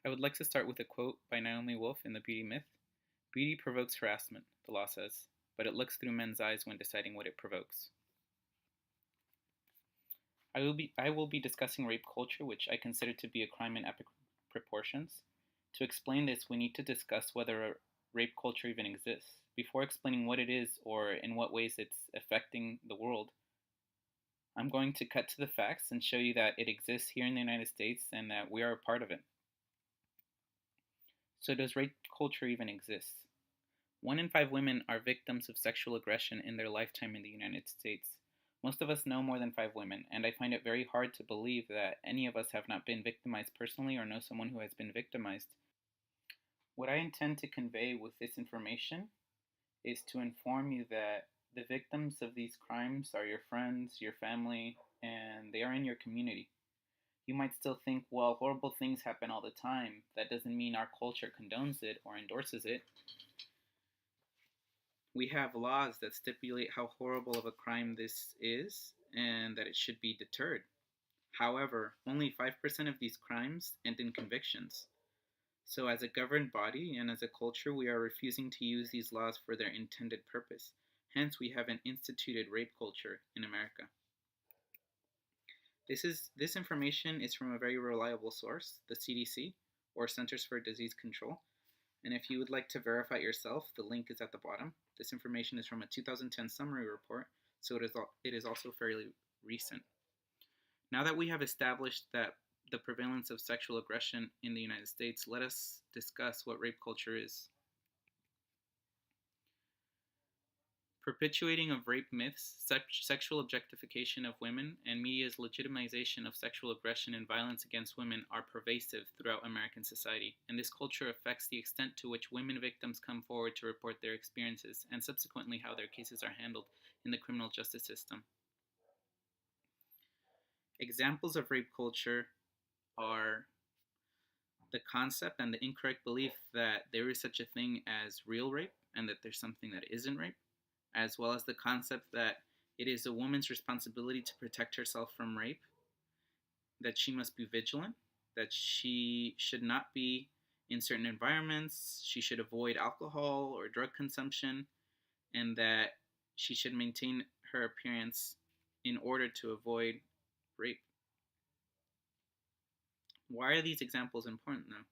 I would like to start with a quote by Naomi Wolf in The Beauty Myth. Beauty provokes harassment, the law says, but it looks through men's eyes when deciding what it provokes. I will be discussing rape culture, which I consider to be a crime in epic proportions. To explain this, we need to discuss whether a rape culture even exists. Before explaining what it is or in what ways it's affecting the world, I'm going to cut to the facts and show you that it exists here in the United States and that we are a part of it. So, does rape culture even exist? 1 in 5 women are victims of sexual aggression in their lifetime in the United States. Most of us know more than 5 women, and I find it very hard to believe that any of us have not been victimized personally or know someone who has been victimized. What I intend to convey with this information is to inform you that the victims of these crimes are your friends, your family, and they are in your community. You might still think, well, horrible things happen all the time. That doesn't mean our culture condones it or endorses it. We have laws that stipulate how horrible of a crime this is and that it should be deterred. However, only 5% of these crimes end in convictions. So, as a governed body and as a culture, we are refusing to use these laws for their intended purpose. Hence, we have an instituted rape culture in America. This information is from a very reliable source, the CDC, or Centers for Disease Control. And if you would like to verify it yourself, the link is at the bottom. This information is from a 2010 summary report, so it is also fairly recent. Now that we have established that the prevalence of sexual aggression in the United States, let us discuss what rape culture is. Perpetuating of rape myths, sexual objectification of women, and media's legitimization of sexual aggression and violence against women are pervasive throughout American society, and this culture affects the extent to which women victims come forward to report their experiences, and subsequently how their cases are handled in the criminal justice system. Examples of rape culture are the concept and the incorrect belief that there is such a thing as real rape and that there's something that isn't rape, as well as the concept that it is a woman's responsibility to protect herself from rape, that she must be vigilant, that she should not be in certain environments, she should avoid alcohol or drug consumption, and that she should maintain her appearance in order to avoid rape. Why are these examples important, though?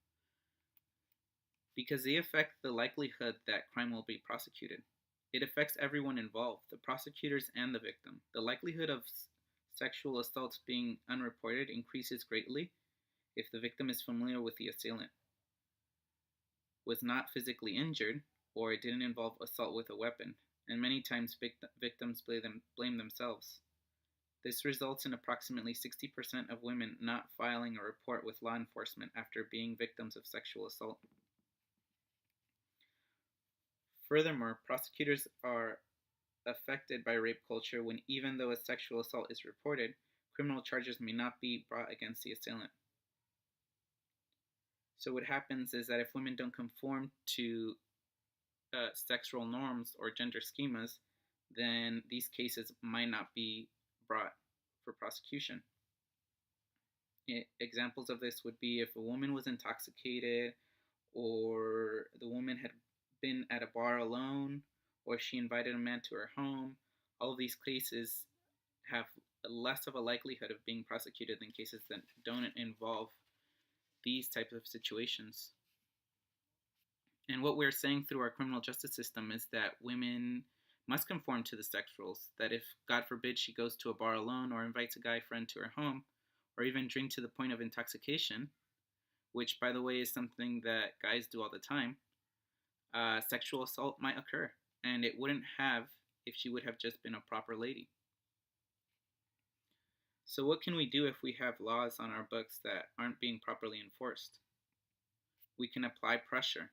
Because they affect the likelihood that crime will be prosecuted. It affects everyone involved, the prosecutors and the victim. The likelihood of sexual assaults being unreported increases greatly if the victim is familiar with the assailant, was not physically injured, or it didn't involve assault with a weapon, and many times victims blame themselves. This results in approximately 60% of women not filing a report with law enforcement after being victims of sexual assault. Furthermore, prosecutors are affected by rape culture when, even though a sexual assault is reported, criminal charges may not be brought against the assailant. So what happens is that if women don't conform to sexual norms or gender schemas, then these cases might not be brought for prosecution. Examples of this would be if a woman was intoxicated, or the woman had been at a bar alone, or she invited a man to her home. All of these cases have less of a likelihood of being prosecuted than cases that don't involve these types of situations. And what we're saying through our criminal justice system is that women must conform to the sex rules, that if, God forbid, she goes to a bar alone or invites a guy friend to her home, or even drink to the point of intoxication, which, by the way, is something that guys do all the time, sexual assault might occur, and it wouldn't have if she would have just been a proper lady. So what can we do if we have laws on our books that aren't being properly enforced? We can apply pressure.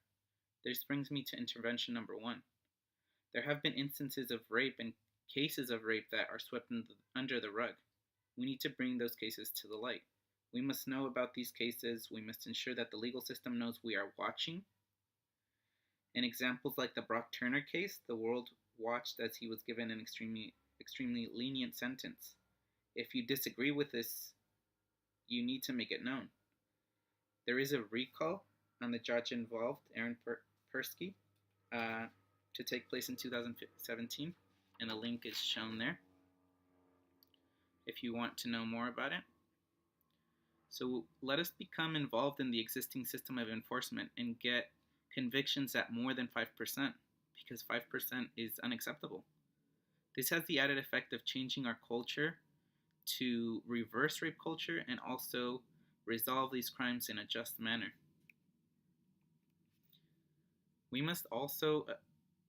This brings me to intervention number 1. There have been instances of rape and cases of rape that are swept under the rug. We need to bring those cases to the light. We must know about these cases. We must ensure that the legal system knows we are watching. In examples like the Brock Turner case, the world watched as he was given an extremely lenient sentence. If you disagree with this, you need to make it known. There is a recall on the judge involved, Aaron Persky, uh, to take place in 2017, and a link is shown there if you want to know more about it. So let us become involved in the existing system of enforcement and get convictions at more than 5%, because 5% is unacceptable. This has the added effect of changing our culture to reverse rape culture and also resolve these crimes in a just manner. We must also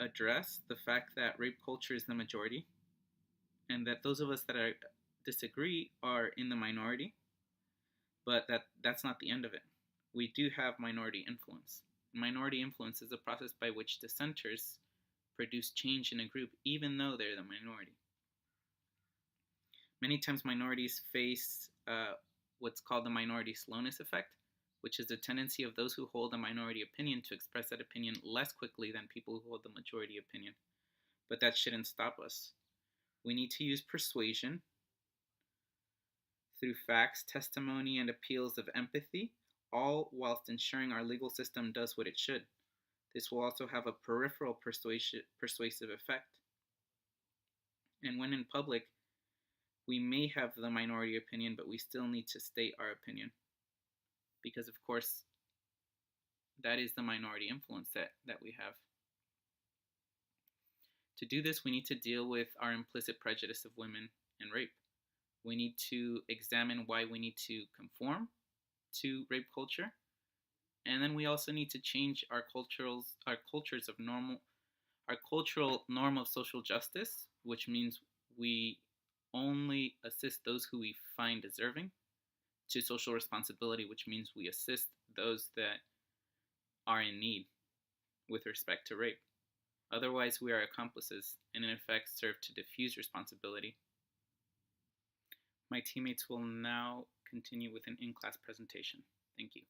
address the fact that rape culture is the majority and that those of us that disagree are in the minority, but that's not the end of it. We do have minority influence. Minority influence is a process by which dissenters produce change in a group even though they're the minority. Many times minorities face what's called the minority slowness effect, which is the tendency of those who hold a minority opinion to express that opinion less quickly than people who hold the majority opinion. But that shouldn't stop us. We need to use persuasion through facts, testimony, and appeals of empathy, all whilst ensuring our legal system does what it should. This will also have a peripheral persuasive effect. And when in public, we may have the minority opinion, but we still need to state our opinion. Because, of course, that is the minority influence that we have. To do this, we need to deal with our implicit prejudice of women and rape. We need to examine why we need to conform to rape culture. And then we also need to change our cultural norm of social justice, which means we only assist those who we find deserving, to social responsibility, which means we assist those that are in need with respect to rape. Otherwise, we are accomplices and in effect serve to diffuse responsibility. My teammates will now continue with an in-class presentation. Thank you.